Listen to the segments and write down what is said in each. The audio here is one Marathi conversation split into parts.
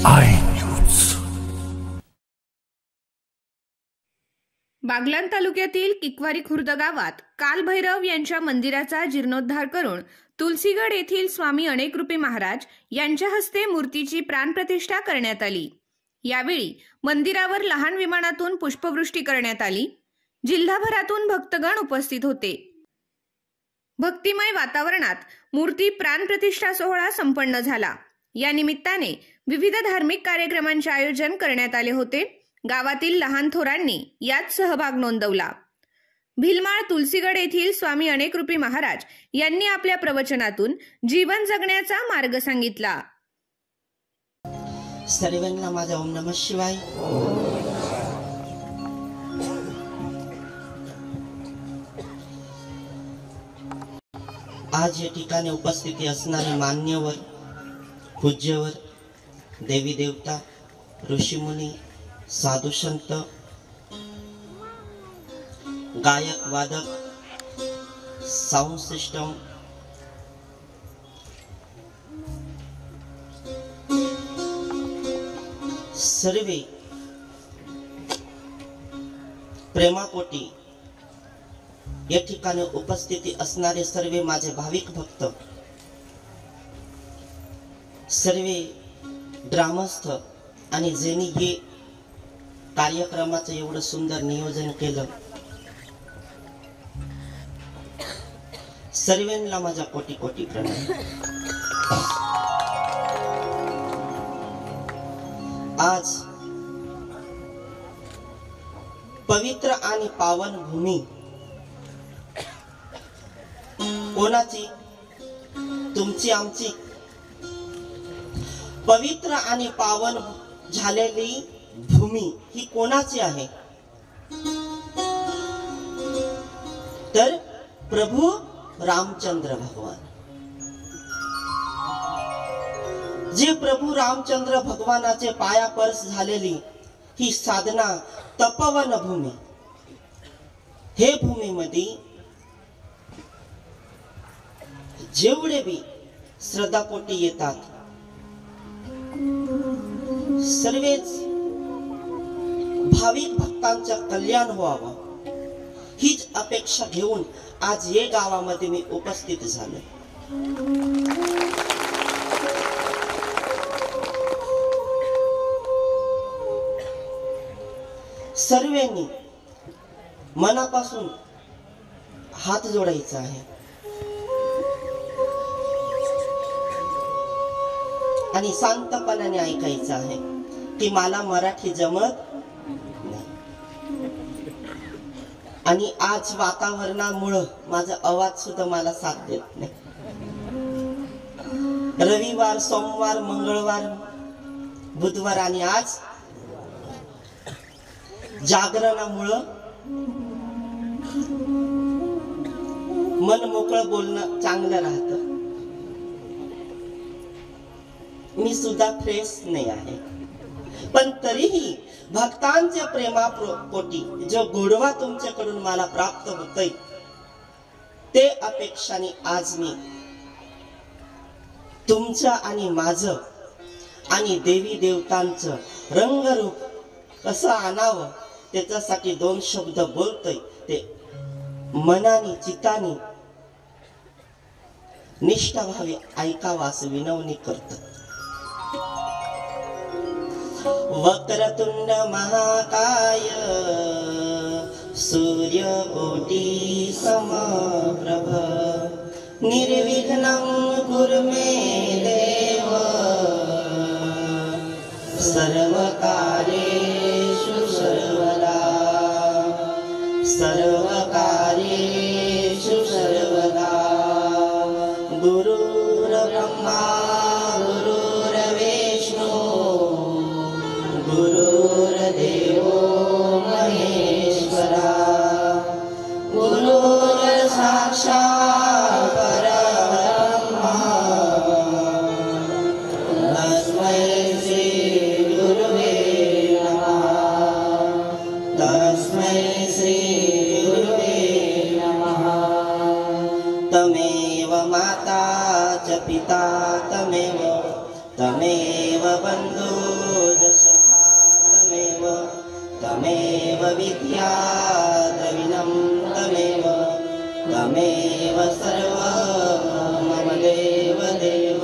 I news. बागलाण तालुक्यातील किकवारी खुर्द गावात कालभैरव यांच्या मंदिराचा जीर्णोद्धार करून तुलसीगड येथील स्वामी अनेकरूपी महाराज यांच्या हस्ते मूर्तीची प्राणप्रतिष्ठा करण्यात आली। यावेळी मंदिरावर लहान विमानातून पुष्पवृष्टी करण्यात आली। जिल्हाभरातून भक्तगण उपस्थित होते। भक्तिमय वातावरणात मूर्ती प्राणप्रतिष्ठा सोहळा संपन्न झाला। या निमित्ताने विविध धार्मिक कार्यक्रमांचे आयोजन करण्यात आले होते। गावातील लहान थोरांनी यात सहभाग नोंदवला। भिलमाळ तुलसीगड येथील स्वामी अनेकरूपी महाराज यांनी आपल्या प्रवचनातून जीवन जगण्याचा मार्ग सांगितला। सर्वांना माझा ओम नमः शिवाय। आज या ठिकाणी उपस्थिती असणारे मान्यवर, पूज्यवर, देवी देवता, ऋषीमुनी, साधू संत, गायक वादक, साउंड सिस्टम, सर्वे प्रेमापोटी या ठिकाणी उपस्थिती असणारे सर्वे माझे भाविक भक्त, सर्वे ग्रामस्थ आणि ज्यांनी हे कार्यक्रमाचं एवढं सुंदर नियोजन केलं, सर्वांना माझा कोटी कोटी प्रणाम। आज पवित्र आणि पावन भूमी कोणाची? तुमची, आमची। पवित्र आणि पावन झालेली भूमी ही कोणाची आहे? तर प्रभू रामचंद्र भगवान। जे प्रभू रामचंद्र भगवानाचे पायापर्स झालेली ही साधना तपवन भूमी, हे भूमीमध्ये जेवढे बी श्रद्धापोटी येतात, सर्वच भाविक भक्तांचं कल्याण व्हावं हीच अपेक्षा घेऊन आज या गावामध्ये मी उपस्थित झालो। सर्वांनी मनापासून हात जोडायचा आहे आणि शांतपणाने ऐकायचं आहे की मला मराठी जमत नाही आणि आज वातावरणामुळे माझा आवाज सुद्धा मला साथ देत नाही। रविवार, सोमवार, मंगळवार, बुधवार आणि आज जागरणामुळे मन मोकळं बोलणं चांगलं राहतं। मी सुद्धा फ्रेश नाही आहे, पण तरीही भक्तांच्या प्रेमापोटी जो गोडवा तुमच्याकडून मला प्राप्त होतोय, ते अपेक्षाने आज मी तुमचं आणि माझं आणि देवी देवतांचं रंगरूप कसं आणावं त्याच्यासाठी दोन शब्द बोलतोय। ते मनाने, चित्ताने, निष्ठाभावे ऐकावा असं विनवणी करतो। वक्रतुंड महाकाय सूर्यकोटि समप्रभ निर्विघ्नं कुरु मे देव सर्वकार्येषु सर्वदा सर्वकार्येषु सर्वदा। गुरुर्ब्रह्मा गुरुर्विष्णु गुरुर्देवो महेश्वरा गुरुर्साक्षात् परब्रह्मा तस्मै श्री गुरुवे नमः तस्मै श्री गुरुवे नमः। तमेव माता च पिता तमेव तमेव बन्धुजसखा तमेव तमेव विद्या द्रविणं तमेव तमेव सर्वं मम देव देव।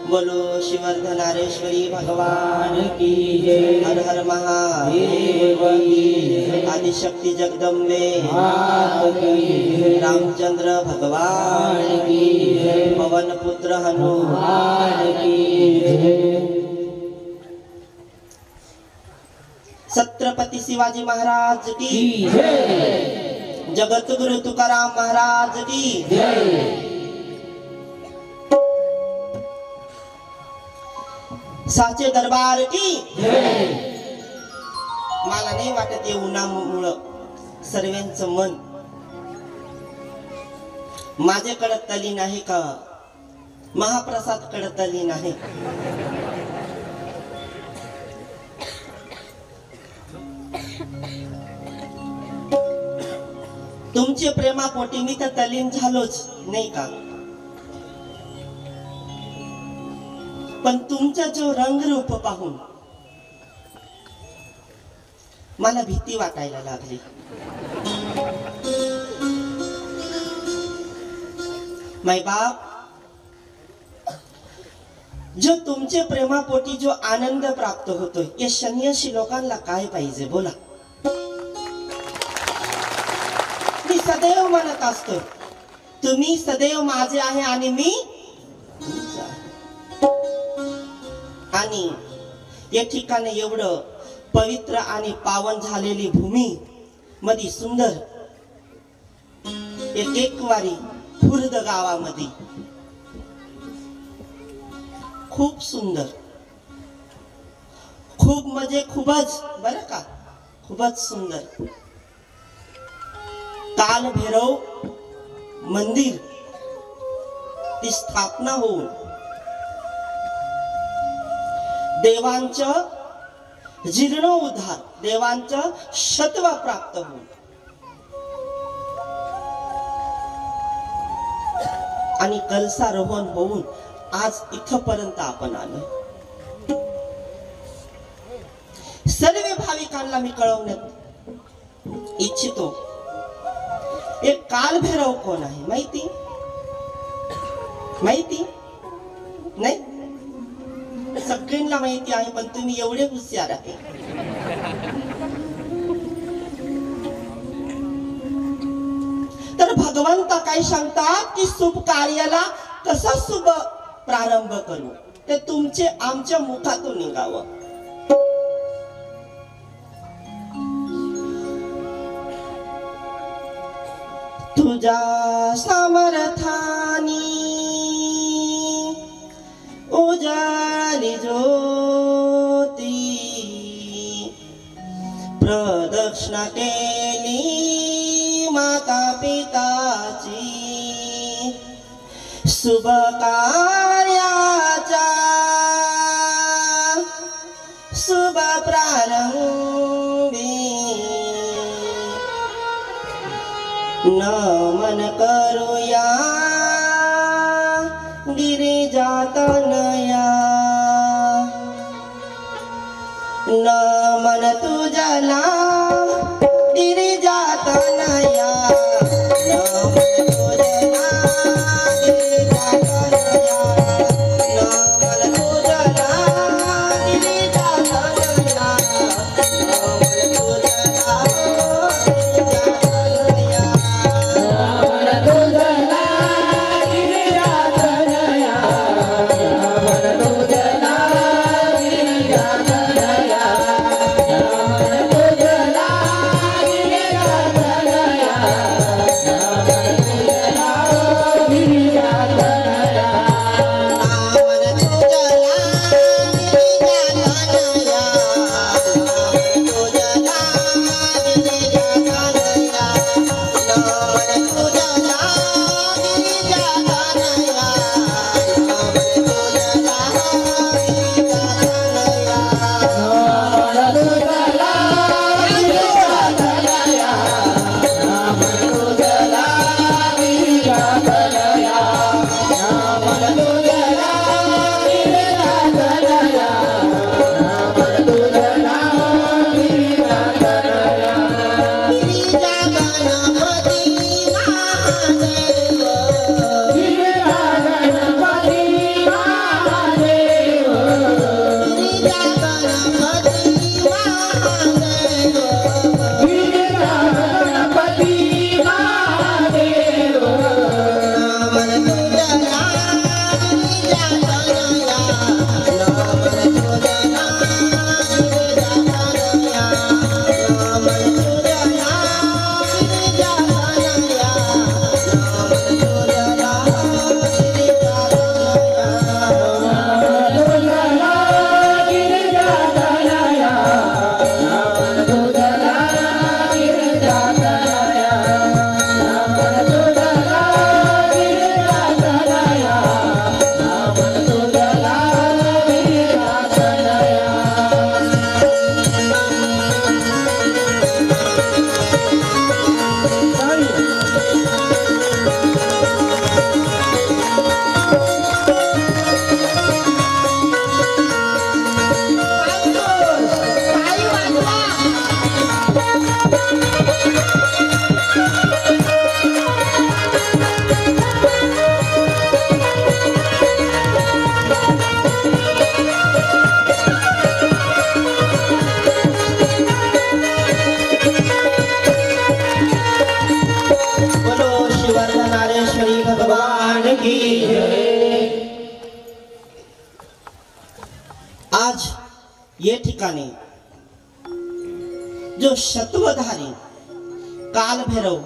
बोलो शिवर्धनारेश्वरी भगवान की जय। हर हर महादेव की जय। आदिशक्ति जगदम्बे माता की जय। रामचंद्र भगवान की जय। पवन पुत्र हनुमान की जय। छत्रपति शिवाजी महाराज की जय। जगत गुरु तुकाराम महाराज की जय। साचे दरबार की जय। मला नाही वाटत ये उन्हामुळं सर्वांचं मन माझ्याकडे तलीन आहे का महाप्रसाद कडे तलीन आहे। तुमचे प्रेमापोटी मी तर तलीन झालोच नाही का, पण तुमचा जो रंगरूप पाहून मला भीती वाटायला लागली। माय बाप, जो तुमचे प्रेमापोटी जो आनंद प्राप्त होतोय या संन्यासी लोकांना काय पाहिजे बोला। मी सदैव म्हणत असतो तुम्ही सदैव माझे आहे आणि मी तुमचा आहे। आणि या ठिकाणी एवढं पवित्र आणि पावन झालेली भूमी मध्ये सुंदर एक वारी खुर्द गावामध्ये खूप सुंदर, खूप म्हणजे खूपच बरं का, खूपच सुंदर काल भैरव मंदिर ती स्थापना होऊन देवांचं जीर्णोद्धार, देवांचं शत्व प्राप्त होऊन आणि कलसारोहण होऊन आज इथपर्यंत आपण आलो। सर्व भाविकांना मी कळवण्यात इच्छितो एक कालभैरव कोण आहे माहिती? माहिती नाही? सगळ्यांना माहिती आहे पण तुम्ही एवढे हुशार आहे। तर भगवंत काय सांगतात की शुभ कार्याला कसा शुभ प्रारंभ करू ते तुमचे आमच्या मुखातून निघावं। तुझ्या समर्थानी उजाली ज्योती प्रदक्षिणा केली माता पिताची शुभ कार्याचा शुभ प्रारंभी नमन करूया गिरिजातनया नमन तुझला गिरिजातनया नमन तुझला गिरिजातनया नमन तुझला गिरिजातनया नमन तुझला गिरिजातनया नमन तुझला गिरिजातनया की जय। आज ये ठिकाणी जो शत्वधारी कालभैरव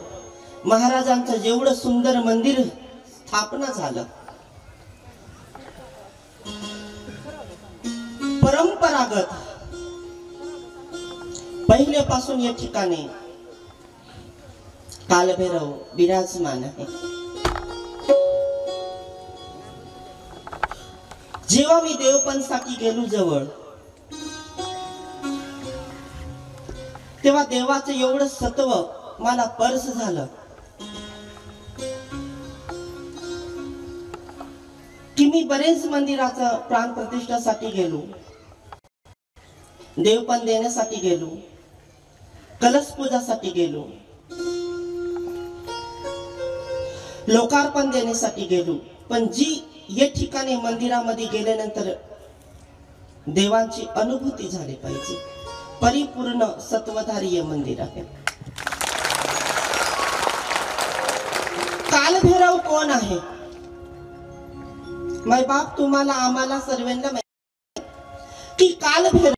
महाराजांचं जेवढं सुंदर मंदिर स्थापना झालं, परंपरागत पहिल्यापासून या ठिकाणी कालभैरव विराजमान आहे। जेव्हा मी देवपंथसाठी गेलो जवळ, तेव्हा देवाचं एवढं सत्व मला स्पर्श झालं की मी बरेच मंदिराचं प्राण प्रतिष्ठासाठी गेलो, देवपण देण्यासाठी गेलो, कलश पूजासाठी गेलो, लोकार्पण देण्यासाठी गेलो, पण जी या ठिकाणी मंदिरामध्ये गेल्यानंतर देवांची अनुभूती झाली पाहिजे। परिपूर्ण सत्वधारी मंदिर आहे। कालभैरव कोण आहे? माय बाप तुम्हाला आम्हाला सर्वांना माहिती की कालभैरव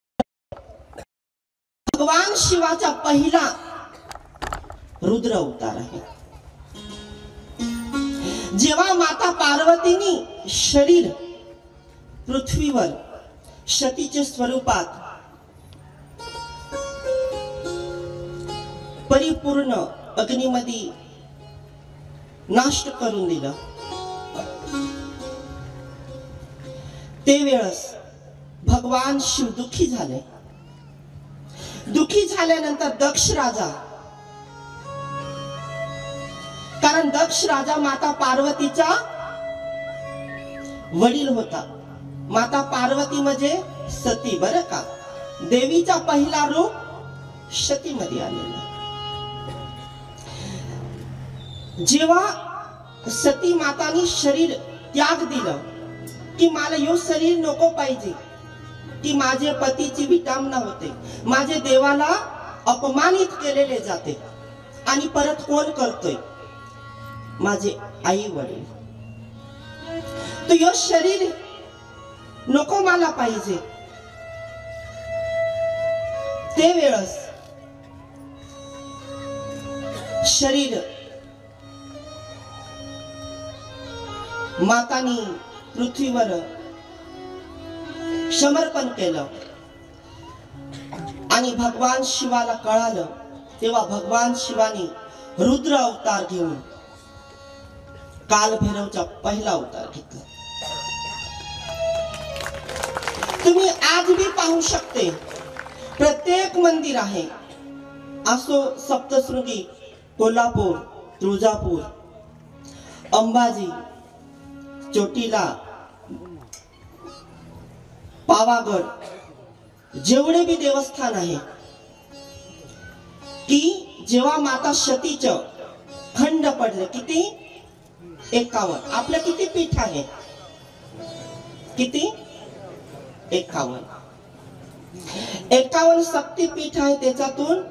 भगवान शिवाचा पहिला रुद्र अवतार आहे। जेव्हा माता पार्वतीनी शरीर पृथ्वीवर सतीच्या स्वरूपात परिपूर्ण अग्नीमध्ये नष्ट करून दिलं, त्यावेळेस भगवान शिव दुःखी झाले। दुःखी झाल्यानंतर दक्ष राजा, कारण दक्ष राजा माता पार्वतीचा वडील होता। माता पार्वती म्हणजे सती, बरं का, देवीचा पहिला रूप सतीमध्ये आलेला। जेव्हा सती मातानी शरीर त्याग दिलं की मला यो शरीर नको पाहिजे, की माझे पतीची विटंबना होते, माझे देवाला अपमानित केलेले जाते, आणि परत कोण करतोय? माझे आई वडील। तो यो शरीर नको मला पाहिजे। ते वेळस शरीर मातानी पृथ्वीवर समर्पण केलं, आणि भगवान शिवाला कळालं, तेव्हा भगवान शिवानी रुद्र अवतार घेऊन कालभैरवचा पहिला अवतार घेतला। तुम्ही आज भी पाहू शकते, प्रत्येक मंदिर आहे, असो सप्तशृंगी, कोल्हापूर, तुळजापूर, अंबाजी, चोटीला, पावागड, जेवढे भी देवस्थान आहे, की जेव्हा माता सतीचं खंड पडले, किती 51, आपलं किती पीठ आहे? किती? 51 शक्तीपीठ आहे। त्याच्यातून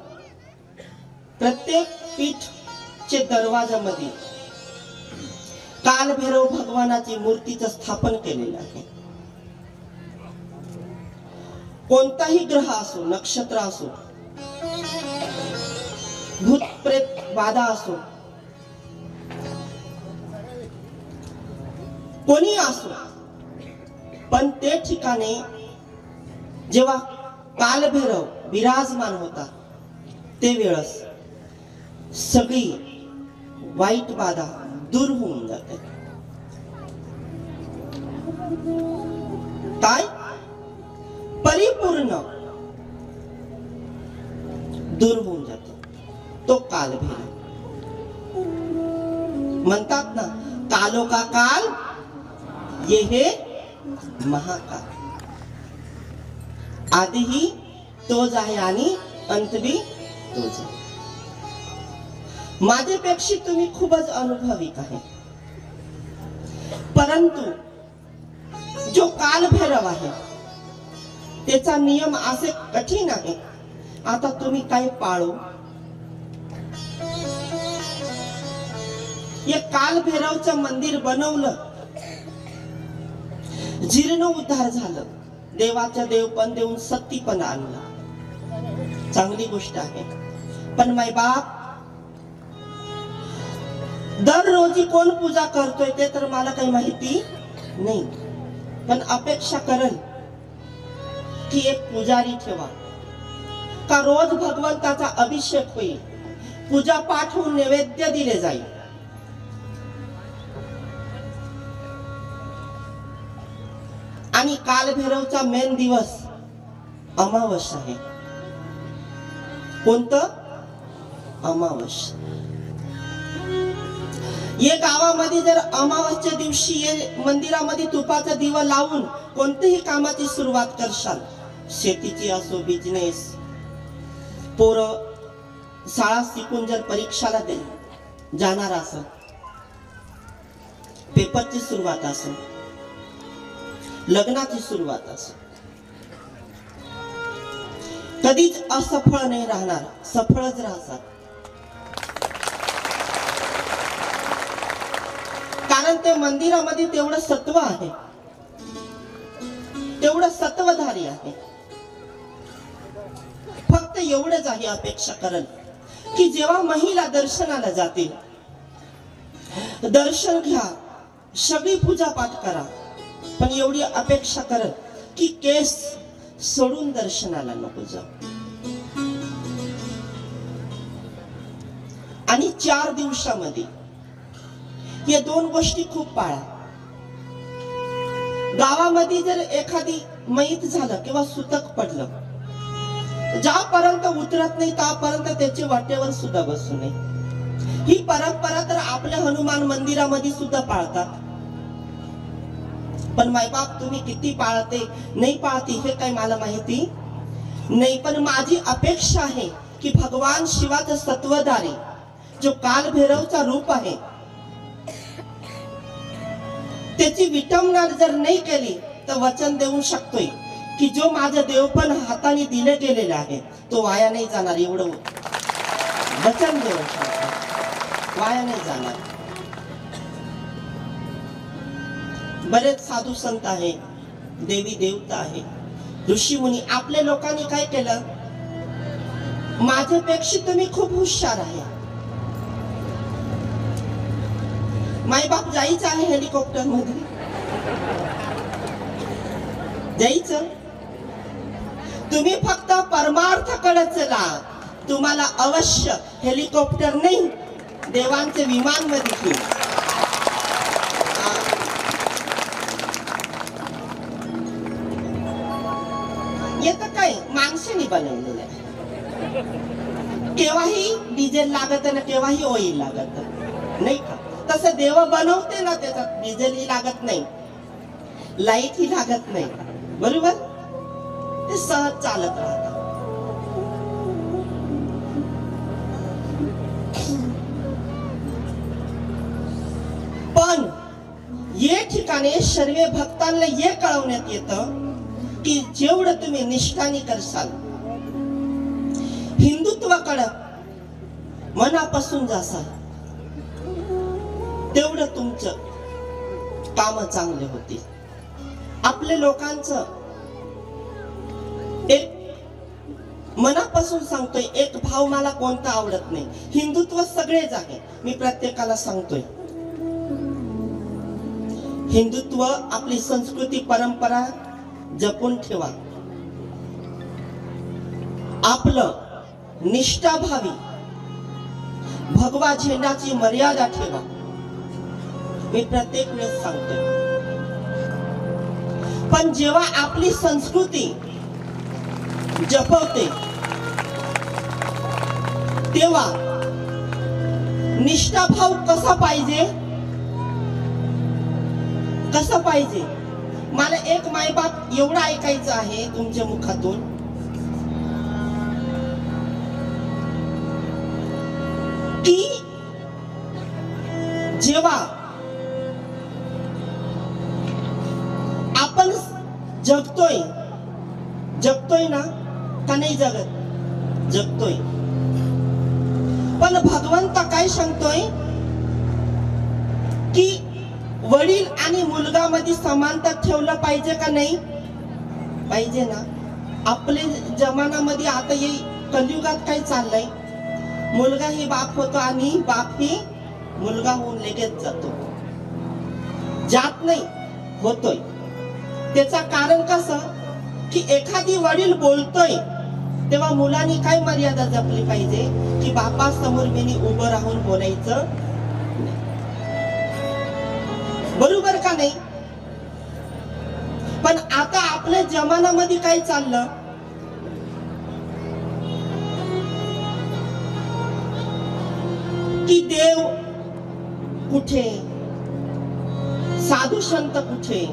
प्रत्येक पीठचे दरवाजामध्ये कालभैरव भगवानाची मूर्तीचं स्थापन केलेलं आहे। कोणताही ग्रह असो, नक्षत्र असो, भूत प्रेत बाधा असो, कोणी असो, पण ते ठिकाणी जेव्हा कालभैरव विराजमान होता, ते वेळस सगळी वाईट बाधा दूर होऊन जाते। काय? परिपूर्ण दूर होऊन जातो तो कालभैरव। म्हणतात ना, कालो का काल ये है महाकाल। आधी ही तोच आहे आणि अंत भी तोच आहे। माझ्यापेक्षा तुम्ही खूपच अनुभविक आहे, परंतु जो कालभैरव आहे त्याचा नियम असे कठीण आहे। आता तुम्ही काय पाळो? एक कालभैरवचं मंदिर बनवलं, जीर्णोद्धार झालं, देवाच्या देवपण देऊन सत्तीपण आणलं, चांगली गोष्ट आहे. पण मायबाप, दररोजी कोण पूजा करतोय ते तर मला काही माहिती नाही, पण अपेक्षा करल की एक पुजारी ठेवा, का रोज भगवंताचा अभिषेक होईल, पूजा पाठ होऊन नैवेद्य दिले जाईल. आणि कालभैरवचा मेन दिवस अमावस आहे. कोणतं? अमावस. या गावामध्ये जर अमावस्येच्या दिवशी मंदिरामध्ये तुपाचा दिवा लावून कोणत्याही कामाची सुरुवात करशाल, शेतीची असो, बिझनेस, पोरं शाळा शिकून जर परीक्षाला जाणार असेल, पेपरची सुरुवात असेल, लग्नाची सुरुवात असेल, कधीच असफळ नाही राहणार, सफळच राहतात. कारण ते मंदिरामध्ये तेवढं सत्व आहे, तेवढं सत्वधारी आहे. फक्त एवढंच आहे, अपेक्षा करल की जेव्हा महिला दर्शनाला जातील, दर्शन घ्या, सगळी पूजा पाठ करा, पण एवढी अपेक्षा करल की केस सोडून दर्शनाला नको जाऊ. आणि 4 दिवसामध्ये या 2 गोष्टी खूप पाळा. गावामध्ये जर एखादी मैत झालं किंवा सुतक पडलं, ज्यापर्यंत उतरत नाही त्यापर्यंत त्याच्या वाटेवर सुद्धा बसू नये. ही परंपरा तर आपल्या हनुमान मंदिरामध्ये सुद्धा पाळतात. पण मायबाप, तुम्ही किती पाळते नाही पाळते हे काय मला माहिती नाही, पण माझी अपेक्षा आहे की भगवान शिवाचं सत्वधारी जो कालभैरवचा रूप आहे, त्याची विटंबना जर नाही केली तर वचन देऊ शकतोय की जो माझं देवपण हाताने दिले गेलेले आहे तो वाया नाही जाणार. एवढं वचन देऊ शकतो, वाया नाही जाणार. बरेच साधू संत आहे, देवी देवता आहे, ऋषी मुनी. आपल्या लोकांनी काय केलं, माझ्यापेक्षा तुम्ही खूप हुशार आहे, मायबाप जायचं आहे हेलिकॉप्टर मध्ये, जायचं, तुम्ही फक्त परमार्थकडे चला, तुम्हाला अवश्य हेलिकॉप्टर नाही देवांचे विमान मध्ये घेऊ. येतं काय माणसाने बनवलेलं आहे. केव्हाही डिझेल लागत ना केव्हाही ऑइल लागत नाही का, तसं देव बनवते ना, त्याच्यात डिझेलही लागत नाही, लाईटही लागत नाही, बरोबर, ते सहज चालत राहतात. पण या ठिकाणी सर्व भक्तांना हे कळवण्यात येतं की जेवढं तुम्ही निष्ठाने करसाल, हिंदुत्वाकडे मनापासून जासाल, तेवढं तुमचं काम चांगले होतील. आपल्या लोकांचं एक मनापासून सांगतोय, एक भाव मला कोणता आवडत नाही, हिंदुत्व सगळेच आहे. मी प्रत्येकाला सांगतोय, हिंदुत्व आपली संस्कृती परंपरा जपून ठेवा, आपलं निष्ठाभावी भगवा झेंडाची मर्यादा ठेवा. मी प्रत्येक वेळेस सांगतोय. पण जेव्हा आपली संस्कृती जपवते तेव्हा निष्ठाभाव कसा पाहिजे, कसं पाहिजे. मला एक मायबाप एवढं ऐकायचं आहे तुमच्या मुखातून, की जेव्हा आपण जगतोय ना का नाही जगत, जगतोय. पण भगवंत काय सांगतोय की वडील आणि मुलगा मध्ये समानता ठेवलं पाहिजे का नाही? पाहिजे ना. आपले जमान्यामध्ये आता हे कलियुगात काय चाललंय, मुलगा ही बाप होतो आणि बाप ही मुलगा होऊन लगेच जातो. जात नाही, होतोय. त्याचा कारण कसं की एखादी वडील बोलतोय तेव्हा मुलांनी काय मर्यादा जपली पाहिजे की बापा समोर मी उभं राहून बोलायचं, बरोबर का नाही? पण आता आपल्या जमान्यामध्ये काय चाललं, की देव कुठे, साधू संत कुठे,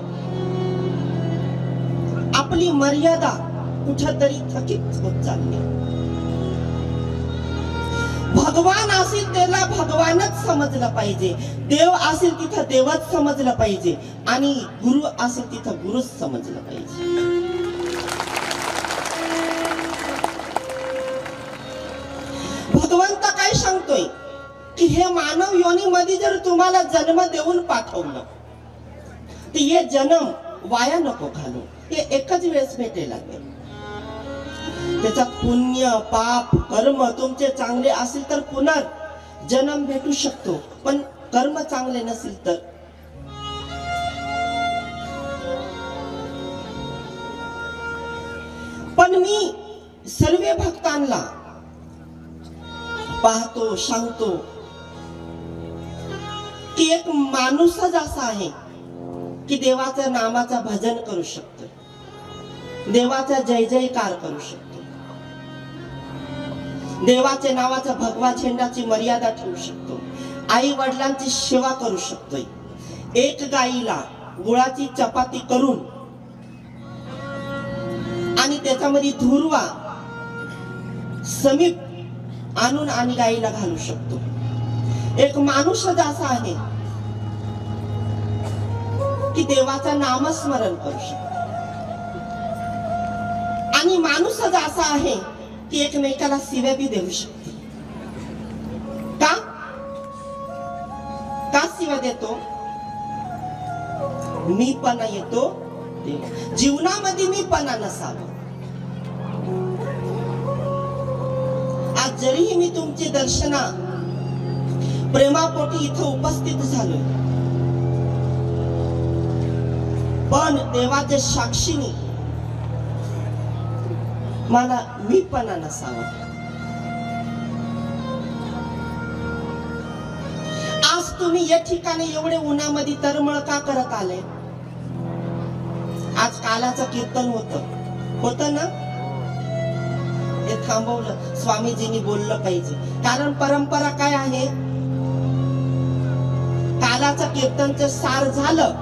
आपली मर्यादा कुठेतरी थकीत होत चालली. भगवान असेल त्याला भगवानच समजलं पाहिजे, देव असेल तिथं देवच समजलं पाहिजे आणि गुरु असेल तिथं गुरुच समजलं पाहिजे. भगवंत काय सांगतोय की हे मानव योनीमध्ये जर तुम्हाला जन्म देऊन पाठवलं तर हे जन्म वाया नको घालू, हे एकच वेळेस भेटेल. त्याचा पुण्य पाप कर्म तुमचे चांगले असेल तर पुनर्जन्म भेटू शकतो, पण कर्म चांगले नसेल तर. पण मी सर्व भक्तांना पाहतो, सांगतो की एक माणूसच असा आहे की देवाच्या नामाचा भजन करू शकतो, देवाचा जय जयकार करू शकतो, देवाच्या नावाचा भगवा झेंडाची मर्यादा ठेवू शकतो, आई वडिलांची सेवा करू शकतोय, एक गाईला गुळाची चपाती करून आणि त्याच्यामध्ये धुरवा समीप आणून आणि गाईला घालू शकतो. एक माणूसच असा आहे की देवाचा नामस्मरण करू शकतो आणि माणूसच असा आहे की एकमेकाला शिव्या बी देऊ शकतो. का शिव्या देतो? मीपणा येतो जीवनामध्ये, मीपणा नसावा. आज जरीही मी तुमची दर्शना प्रेमापोटी इथं उपस्थित झालोय, पण देवाच्या साक्षीने मला मीपणा नसावा. आज तुम्ही या ठिकाणी एवढे उन्हामध्ये तरमळ का करत आले? आज कालाचं कीर्तन होत ना, हे थांबवलं. स्वामीजींनी बोललं पाहिजे, कारण परंपरा काय आहे, कालाचं कीर्तनचं सार झालं,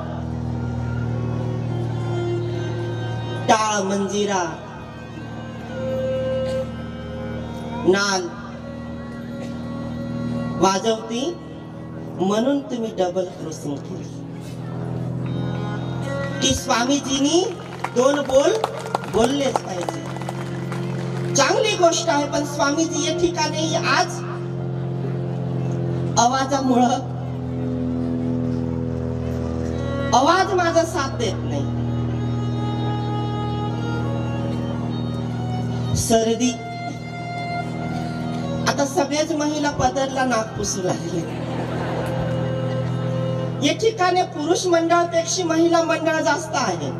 टाळ मंजिरा नाल वाजवती म्हणून तुम्ही डबल क्रॉसिंग केली. की स्वामीजींनी दोन बोल बोललेच पाहिजे, चांगली गोष्ट आहे. पण स्वामीजी या ठिकाणी आज आवाजामुळं आवाज माझा साथ देत नाही. सर्दी, आता सगळेच महिला पदरला नाक पुसू लागले. या ठिकाणी पुरुष मंडळापेक्षा महिला मंडळ जास्त आहे.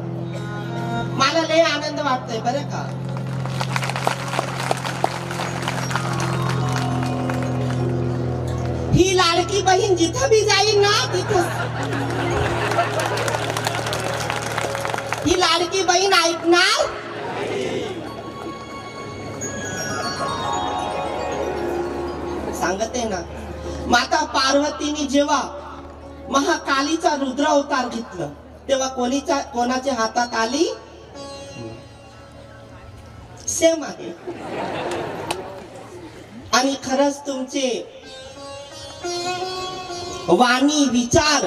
मला लय आनंद वाटतोय बरं का. ही लाडकी बहीण जिथं बी जाईल ना तिथं ही लाडकी बहीण ऐकणार. सांगते ना, माता पार्वतीने जेव्हा महाकालीचा रुद्र अवतार घेतलं तेव्हा कोणाच्या हातात आली? सेम आहे. आणि खरंच तुमचे वाणी विचार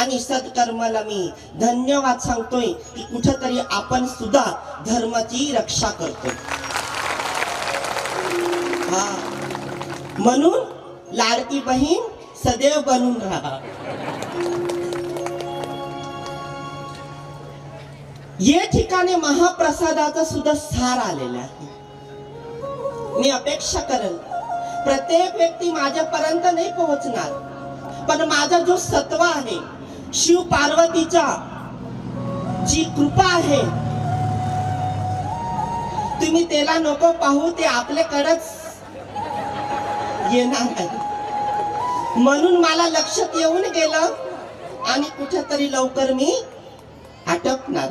आणि सत्कर्माला मी धन्यवाद सांगतोय की कुठेतरी आपण सुद्धा धर्माची रक्षा करतो. म्हणून लाडकी बहीण सदैव बनून राहा. या ठिकाणी महाप्रसादाचं सुद्धा सार आलेलं आहे. मी अपेक्षा करेल प्रत्येक व्यक्ती माझ्यापर्यंत नाही पोहोचणार, पण माझा जो सत्व आहे, शिव पार्वतीचा जी कृपा आहे, तुम्ही त्याला नको पाहू, ते आपल्याकडेच येणार नाही. म्हणून मला लक्षात येऊन गेलं आणि कुठेतरी लवकर मी अटकणार.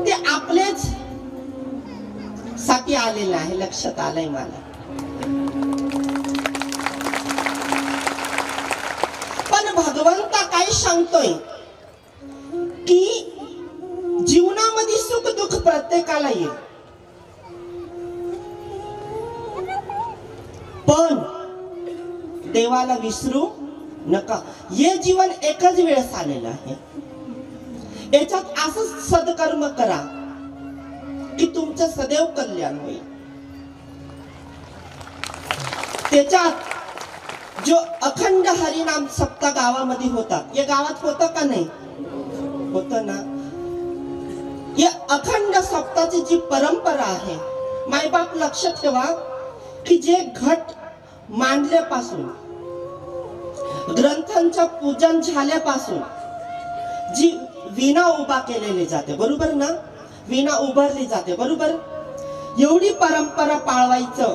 ते आपलेच साठी आलेलं आहे, लक्षात आलंय मला. पण भगवंता काय सांगतोय की जीवनामध्ये सुख दुःख प्रत्येकाला येईल, पण देवाला विसरू नका. हे जीवन एकच वेळेस आलेलं आहे. याच्यात असंच सदकर्म करा की तुमचं सदैव कल्याण होईल. त्याच्यात जो अखंड हरिनाम सप्ताह गावामध्ये होता, या गावात होतं का नाही? होतं ना. या अखंड सप्ताहाची जी परंपरा आहे, मायबाप लक्ष ठेवा की जे घट मांडल्यापासून, ग्रंथांचं पूजन झाल्यापासून जी वीणा उभा केलेली जाते, बरोबर ना, वीणा उभारली जाते, बरोबर. एवढी परंपरा पाळवायचं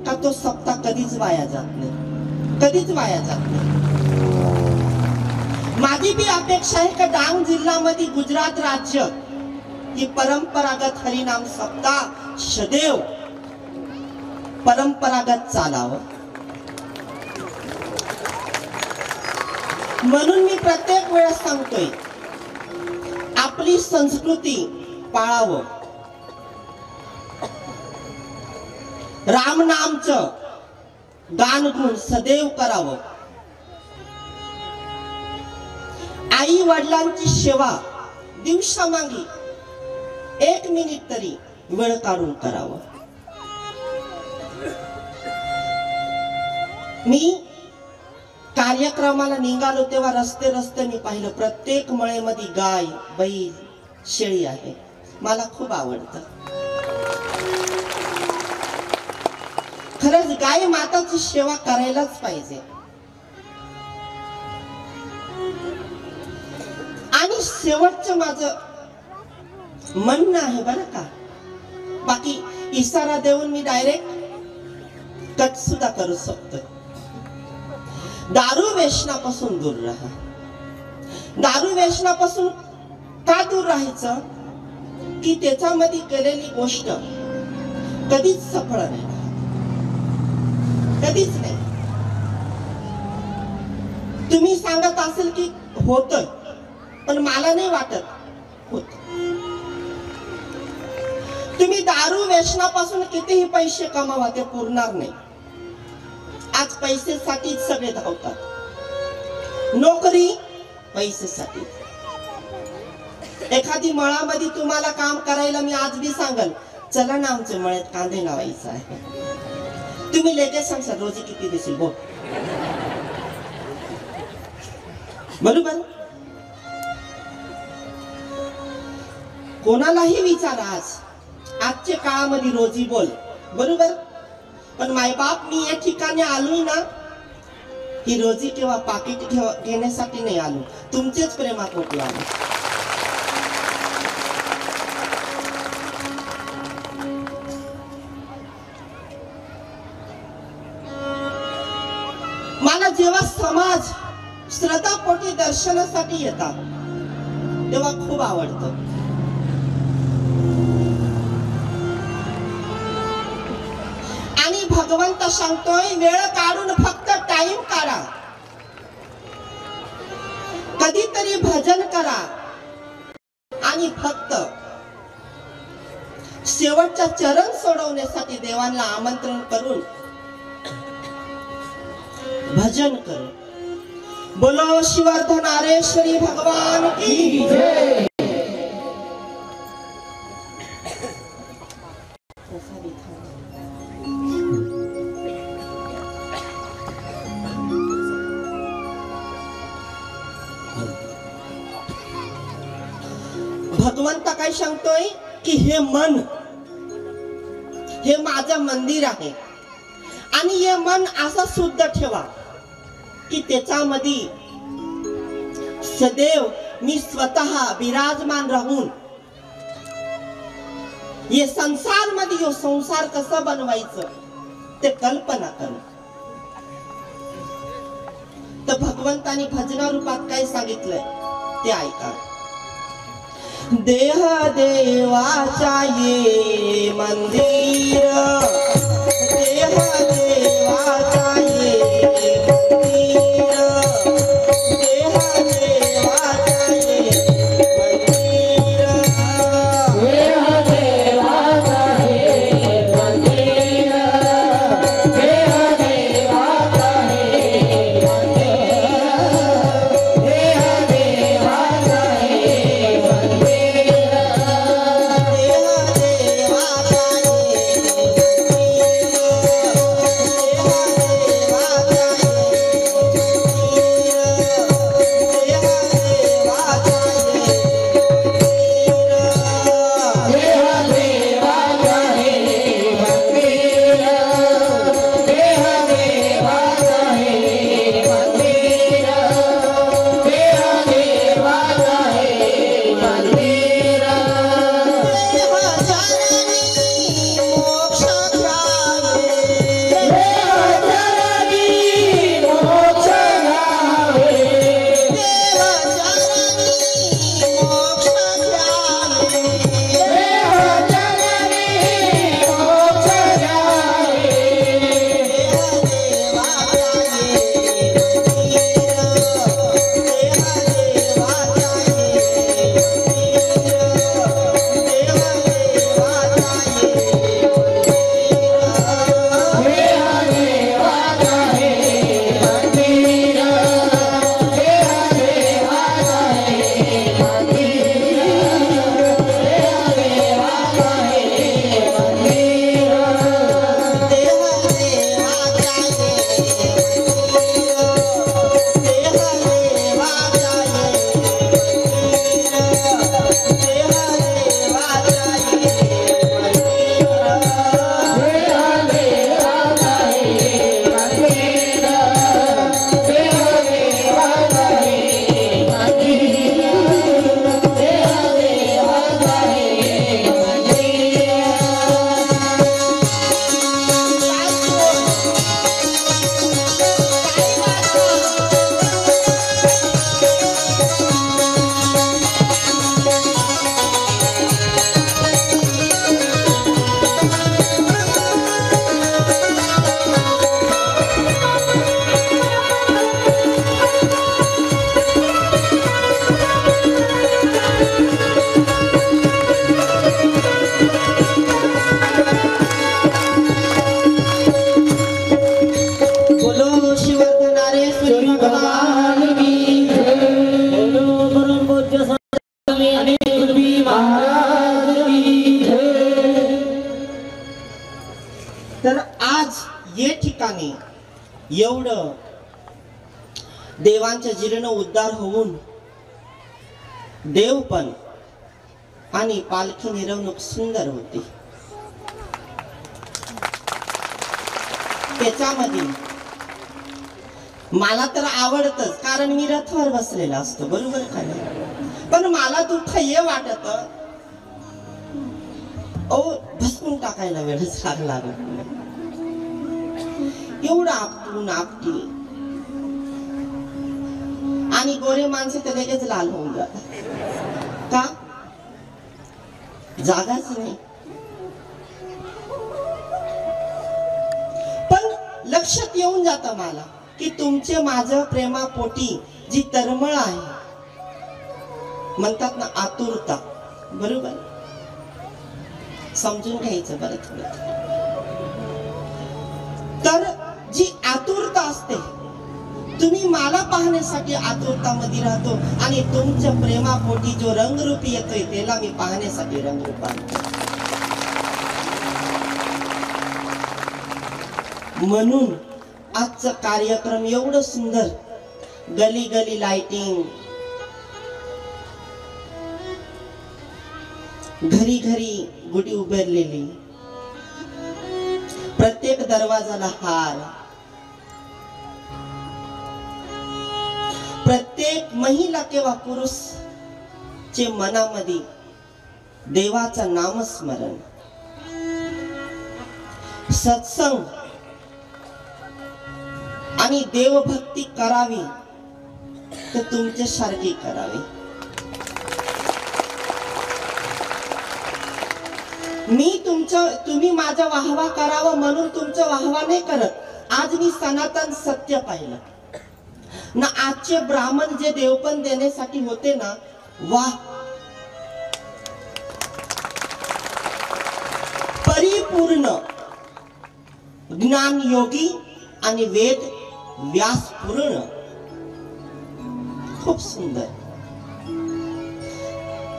का तो सप्ताह कधीच वाया जात नाही, कधीच वाया जात नाही. माझी बी अपेक्षा आहे का डांग जिल्ह्यामध्ये, गुजरात राज्य, ही परंपरागत हरिनाम सप्ताह सदैव परंपरागत चालावं. म्हणून मी प्रत्येक वेळेस सांगतोय, आपली संस्कृती पाळावं. रामनामचं गानगुण सदैव करावं. आई वडिलांची सेवा दिवसामागे 1 मिनिट तरी वेळ काढून करावं. मी कार्यक्रमाला निघालो तेव्हा रस्ते रस्ते मी पाहिलं, प्रत्येक मळेमध्ये गाय, बैल, शेळी आहे. मला खूप आवडतं. खरंच गाय माताची सेवा करायलाच पाहिजे. आणि शेवटचं माझं म्हणणं आहे बरं का, बाकी इशारा देऊन मी डायरेक्ट कट सुद्धा करू शकतो. दारू व्यसनापासून दूर राहा. दारू व्यसनापासून का दूर राहायचं की त्याच्यामध्ये केलेली गोष्ट कधीच सफळ नाही, कधीच नाही. तुम्ही सांगत असेल की होतंय, पण मला नाही वाटत होत. तुम्ही दारू व्यसनापासून कितीही पैसे कमावा, ते पुरणार नाही. आज पैसेसाठीच सगळे धावतात. नोकरी पैसेसाठी. एखादी मळामध्ये तुम्हाला काम करायला मी आज बी सांगल, चला ना आमच्या मळ्यात कांदे लावायचा आहे. तुम्ही लगेच सांगसा रोजी किती देशील बोल, बरोबर. कोणालाही विचारा, आजच्या काळामध्ये रोजी बोल, बरोबर. पण मायबाप, मी या ठिकाणी आलोय ना, ही रोजी किंवा पाकिट घेण्यासाठी नाही आलो, तुमचेच प्रेमापोटी आलो. मला जेव्हा समाज श्रद्धापोटी दर्शनासाठी येतात तेव्हा खूप आवडतं. आणि भगवंत सांगतोय, वेळ काढून फक्त टाइम काढा, कधीतरी भजन करा आणि फक्त शेवटचा चरण सोडवण्यासाठी देवांना आमंत्रण करून भजन कर. बोलो शिवर्धनारेश्वरी भगवान की जय. सांगतोय की हे मन हे माझं मंदिर आहे आणि हे मन असं शुद्ध ठेवा की त्याच्यामध्ये सदैव मी स्वतः विराजमान राहून ये संसार मध्ये यो संसार कसं बनवायचं ते कल्पना कर. तर भगवंतानी भजना रूपात काय सांगितलंय ते ऐका. देह देवाचा ये मंदिर, देह देवाचा ये मंदिर, देह देवाचा ये मंदिर, देह देवाचा ये मंदिर, देह देवाचा ये मंदिर, देह देवाचा ये तर आज ये ठिकाणी एवढं देवांच्या जीर्ण उद्धार होऊन देव पण आणि पालखी मिरवणूक सुंदर होती. त्याच्यामध्ये मला तर आवडतच कारण मी रथावर बसलेला असतो बरोबर का नाही. पण मला दुःख हे वाटत भस्मून टाकायला वेळच लागला. एवढं आपटून आपटी आणि गोरे माणसे तर लगेच लाल होऊन जातात का जागाच नाही. पण लक्षात येऊन जात मला की तुमचे माझं प्रेमापोटी जी तरमळ आहे म्हणतात ना आतुरता बरोबर समजून घ्यायचं बरं थोडं. तर जी आतुरता असते तुम्ही मला पाहण्यासाठी आतुरतामध्ये राहतो आणि तुमच्या प्रेमापोटी जो रंगरूपी येतोय त्याला मी पाहण्यासाठी रंगरूप आणतो. म्हणून आजचा कार्यक्रम एवढं सुंदर गली गली लाइटिंग घरी घरी गुढी उभारलेली, प्रत्येक दरवाजाला हार, प्रत्येक महिला किंवा पुरुष चे मनामध्ये देवाचं नामस्मरण, सत्संग आणि देवभक्ती करावी तर तुमच्यासारखी करावी. तुम्ही माझा वाहवा करावा म्हणून तुमचं वाहवा नाही करत. आज मी सनातन सत्य पाहिलं ना. आजचे ब्राह्मण जे देवपण देण्यासाठी होते ना, वाह, परिपूर्ण ज्ञान योगी आणि वेद व्यास पूर्ण. खूप सुंदर.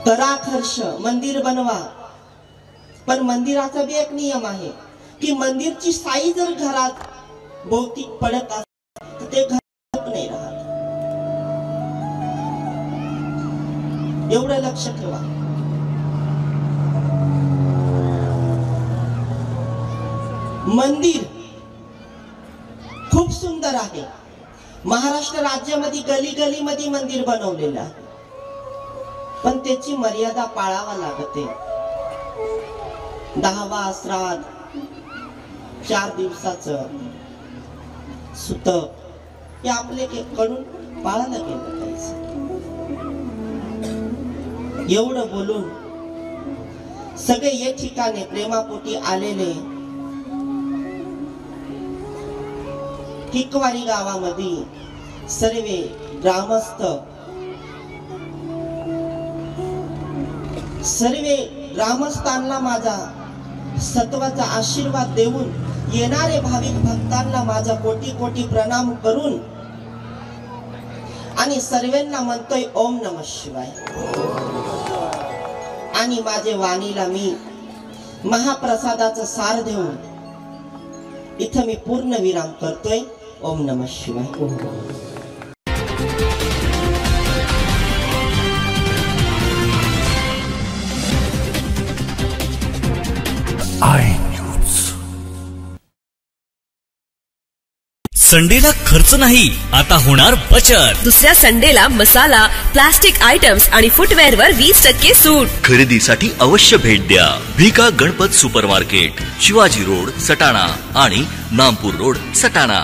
करा खर्च, मंदिर बनवा, पण मंदिराचा बी एक नियम आहे की मंदिरची साई जर घरात भोवती पडत असेल तर ते घर नाही राहत. एवढं लक्ष ठेवा. मंदिर खूप सुंदर आहे. महाराष्ट्र राज्यामध्ये गली गली मध्ये मंदिर बनवलेलं आहे, पण त्याची मर्यादा पाळावा लागते. 10वा श्राद्ध, 4 दिवसाचं सुत हे आपले कडून पाळायला गेलं पाहिजे. एवढं बोलून सगळे एक ठिकाणी प्रेमापोटी आलेले किकवारी गावामध्ये सर्वे ग्रामस्थ, सर्वे ग्रामस्थांना माझा सत्वाचा आशीर्वाद देऊन येणारे भाविक भक्तांना माझा कोटी कोटी प्रणाम करून आणि सर्वांना म्हणतोय ओम नमः शिवाय. आणि माझे वाणीला मी महाप्रसादाचं सार देऊन इथं मी पूर्ण विराम करतोय. ओम नमः शिवाय. संडेला खर्च नाही, आता होणार बचत. दुसऱ्या संडेला मसाला, प्लास्टिक आयटम्स आणि फुटवेअरवर 20% सूट. खरेदीसाठी अवश्य भेट द्या भिका गणपत सुपरमार्केट, शिवाजी रोड सटाणा आणि नामपूर रोड सटाणा.